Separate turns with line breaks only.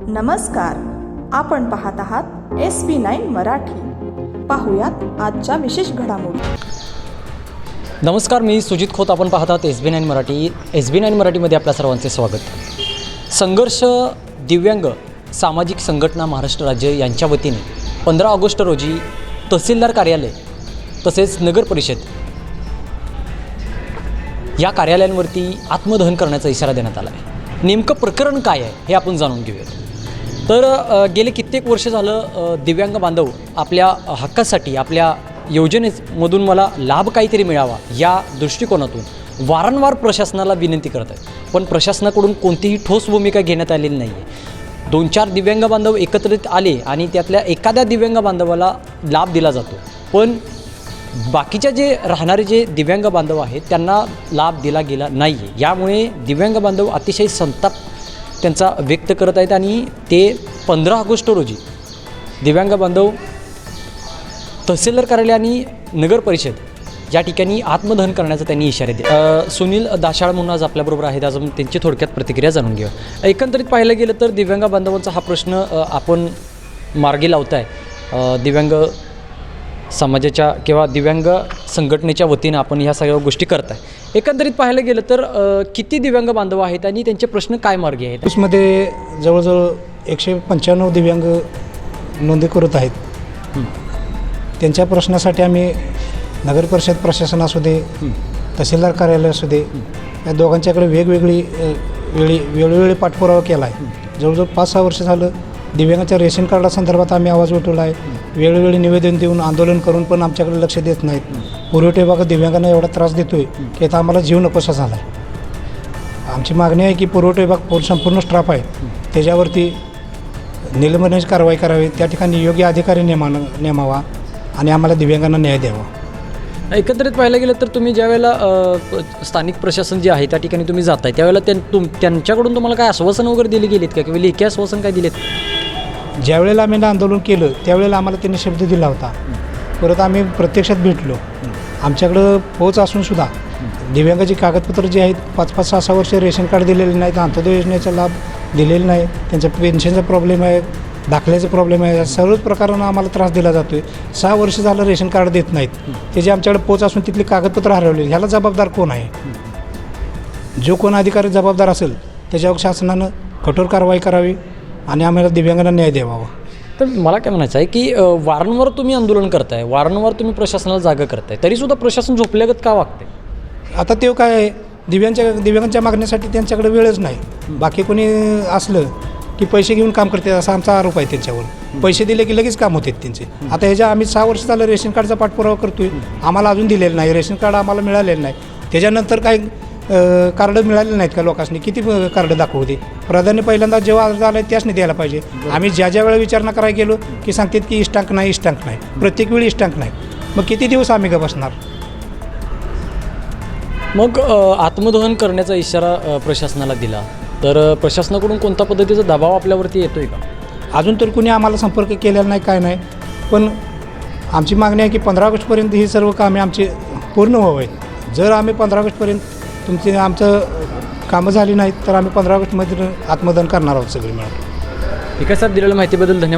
नमस्कार, आपण पाहत आहात SB9 मराठी. पाहुयात आजच्या विशेष घडामोडी.
नमस्कार, मी सुजित खोत. आपण पाहत आहात SB9 मराठी. SB9 मराठीमध्ये आपल्या सर्वांचे स्वागत. संघर्ष दिव्यांग सामाजिक संघटना महाराष्ट्र राज्य यांच्या वतीने 15 ऑगस्ट रोजी तहसीलदार कार्यालय तसेच नगर परिषद या कार्यालयांवरती आत्मदहन करण्याचा इशारा देण्यात आला आहे. नेमकं प्रकरण काय आहे हे आपण जाणून घेऊयात. तर गेले कित्येक वर्ष झालं दिव्यांग बांधव आपल्या हक्कासाठी, आपल्या योजनेमधून मला लाभ काहीतरी मिळावा या दृष्टिकोनातून वारंवार प्रशासनाला विनंती करत आहेत, पण प्रशासनाकडून कोणतीही ठोस भूमिका घेण्यात आलेली नाही आहे. 2-4 दिव्यांग बांधव एकत्रित आले आणि त्यातल्या एखाद्या दिव्यांग बांधवाला लाभ दिला जातो, पण बाकीच्या जे राहणारे जे दिव्यांग बांधव आहेत त्यांना लाभ दिला गेला नाही आहे. यामुळे दिव्यांग बांधव अतिशय संताप त्यांचा व्यक्त करत आहेत आणि ते 15 ऑगस्ट रोजी दिव्यांग बांधव तहसीलदार कार्यालय आणि नगर परिषद या ठिकाणी आत्मदहन करण्याचा त्यांनी इशारा दिला. सुनील दाशाळ म्हणून आज आपल्याबरोबर आहेत. आज आपण त्यांची थोडक्यात प्रतिक्रिया जाणून घेऊ. एकंदरीत पाहायला गेलं तर दिव्यांग बांधवांचा हा प्रश्न आपण मार्गी लावताय. दिव्यांग समाजाच्या किंवा दिव्यांग संघटनेच्या वतीनं आपण ह्या सगळ्या गोष्टी करत आहे. एकंदरीत पाहायला गेलं तर किती दिव्यांग बांधव आहेत आणि त्यांचे प्रश्न काय मार्गी आहेत?
ऑफिसमध्ये जवळजवळ 195 दिव्यांग नोंदी करत आहेत. त्यांच्या प्रश्नासाठी आम्ही नगर परिषद प्रशासन असू दे, तहसीलदार कार्यालय असू दे, या दोघांच्याकडे वेळोवेळी पाठपुरावा केला आहे. जवळजवळ 5-6 वर्ष झालं दिव्यांगाच्या रेशन कार्डासंदर्भात आम्ही आवाज उठवला आहे. वेळोवेळी निवेदन देऊन आंदोलन करून पण आमच्याकडे लक्ष देत नाहीत. पुरवठा विभाग दिव्यांगांना एवढा त्रास देतो आहे की आता आम्हाला जीव नकोसा झाला आहे. आमची मागणी आहे की पुरवठा विभाग संपूर्ण स्टाफ आहे त्याच्यावरती निलंबनाची कारवाई करावी, त्या ठिकाणी योग्य अधिकारी नेमावा आणि आम्हाला दिव्यांगांना न्याय द्यावा.
एकंदरीत पाहायला गेलं तर तुम्ही ज्यावेळेला स्थानिक प्रशासन जे आहे त्या ठिकाणी तुम्ही जाताय त्यावेळेला त्यांच्याकडून तुम्हाला काय आश्वासन वगैरे दिली गेलीत का, किंवा लेखी आश्वासन काय दिलेत?
ज्यावेळेला आम्ही आंदोलन केलं त्यावेळेला आम्हाला त्यांनी शब्द दिला होता. परत आम्ही प्रत्यक्षात भेटलो. आमच्याकडं पोच असूनसुद्धा दिव्यांगाची कागदपत्र जी आहेत 5-5, 6-6 वर्ष रेशन कार्ड दिलेले नाहीत, अंत्योदय योजनेचा लाभ दिलेला नाही, त्यांचा पेन्शनचा प्रॉब्लेम आहे, दाखल्याचा प्रॉब्लेम आहे, सर्वच प्रकारानं आम्हाला त्रास दिला जातो आहे. 6 वर्ष झालं रेशन कार्ड देत नाहीत. त्याचे आमच्याकडे पोच असून तिथली कागदपत्र हरवले. ह्याला जबाबदार कोण आहे? जो कोण अधिकारी जबाबदार असेल त्याच्यावर शासनानं कठोर कारवाई करावी आणि आम्हाला दिव्यांगांना न्याय द्यावा.
तर मला काय म्हणायचं आहे की वारंवार तुम्ही आंदोलन करताय, वारंवार तुम्ही प्रशासनाला जागा करताय, तरीसुद्धा प्रशासन झोपल्यागत का वागते?
आता ते काय आहे, दिव्यांगांच्या मागण्यासाठी त्यांच्याकडे वेळच नाही. बाकी कोणी असलं की पैसे घेऊन काम करते असा आमचा आरोप आहे त्यांच्यावर. पैसे दिले की लगेच काम होते त्यांचे. आता ह्याच्या आम्ही 6 वर्ष झालं रेशन कार्डचा पाठपुरावा करतो आहे, आम्हाला अजून दिलेलं नाही. रेशन कार्ड आम्हाला मिळालेलं नाही. त्याच्यानंतर काय कार्ड मिळालेले नाहीत का लोकांनी? किती कार्ड दाखवते? प्राधान्य पहिल्यांदा जेव्हा अर्ज आला आहे त्याच नाही द्यायला पाहिजे. आम्ही ज्या वेळेला विचारणा करायला गेलो की सांगतात की इष्टांक नाही, इष्टांक नाही. प्रत्येक वेळी इष्टांक नाही. मग किती दिवस आम्ही का बसणार?
मग आत्मदहन करण्याचा इशारा प्रशासनाला दिला तर प्रशासनाकडून कोणत्या पद्धतीचा दबाव आपल्यावरती येतोय का?
अजून तर कुणी आम्हाला संपर्क केलेला नाही, काय नाही. पण आमची मागणी आहे की 15 ऑगस्टपर्यंत ही सर्व कामे आमची पूर्ण व्हावीत. जर आम्ही 15 ऑगस्टपर्यंत आमचं कामं झाली नाहीत तर आम्ही 15 ऑगस्टमध्ये आत्मदहन करणार आहोत सगळे मिळून.
ठीक आहे सर, दिलेल्या माहितीबद्दल धन्यवाद.